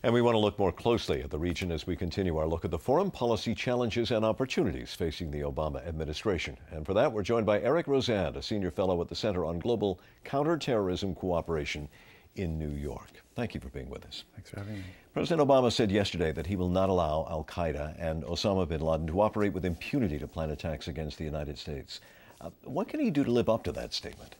And we want to look more closely at the region as we continue our look at the foreign policy challenges and opportunities facing the Obama administration. And for that, we're joined by Eric Rosand, a senior fellow at the Center on Global Counterterrorism Cooperation in New York. Thank you for being with us. Thanks for having me. President Obama said yesterday that he will not allow Al-Qaeda and Osama bin Laden to operate with impunity to plan attacks against the United States. What can he do to live up to that statement?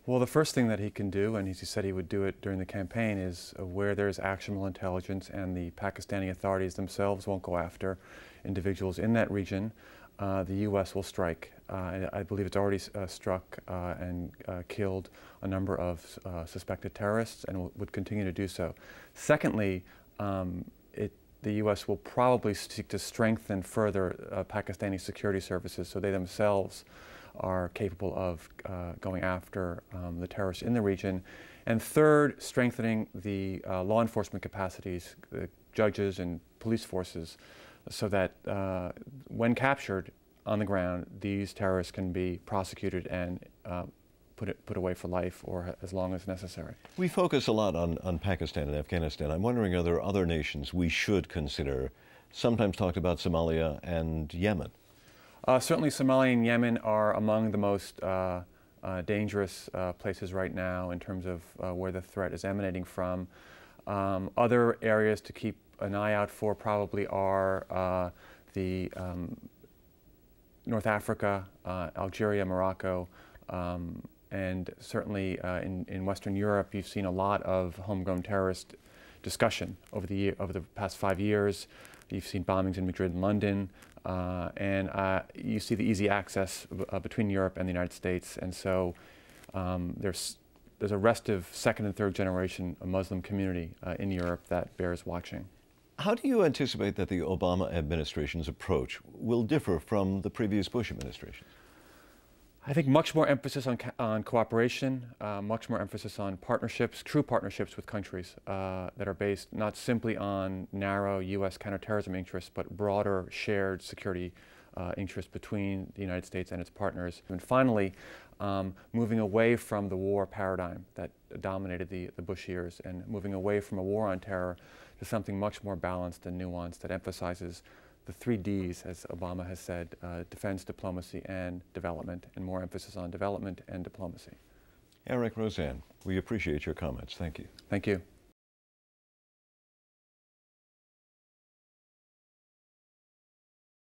Well, the first thing that he can do, and he said he would do it during the campaign, is where there's actionable intelligence and the Pakistani authorities themselves won't go after individuals in that region, the U.S. will strike. I believe it's already struck and killed a number of suspected terrorists and would continue to do so. Secondly, the U.S. will probably seek to strengthen further Pakistani security services so they themselves are capable of going after the terrorists in the region. And third, strengthening the law enforcement capacities, the judges and police forces, so that when captured on the ground, these terrorists can be prosecuted and put away for life or as long as necessary. We focus a lot on Pakistan and Afghanistan. I'm wondering, are there other nations we should consider? Sometimes talked about Somalia and Yemen. Certainly Somalia and Yemen are among the most dangerous places right now in terms of where the threat is emanating from. Other areas to keep an eye out for probably are the North Africa, Algeria, Morocco, and certainly in Western Europe you've seen a lot of homegrown terrorist discussion over the past 5 years. You've seen bombings in Madrid and London, and you see the easy access between Europe and the United States, and so there's a restive second and third generation Muslim community in Europe that bears watching. How do you anticipate that the Obama administration's approach will differ from the previous Bush administration? I think much more emphasis on cooperation, much more emphasis on partnerships, true partnerships with countries that are based not simply on narrow U.S. counterterrorism interests, but broader shared security interests between the United States and its partners. And finally, moving away from the war paradigm that dominated the Bush years and moving away from a war on terror to something much more balanced and nuanced that emphasizes the 3 Ds, as Obama has said, defense, diplomacy, and development, and more emphasis on development and diplomacy. Eric Rosand, we appreciate your comments. Thank you. Thank you.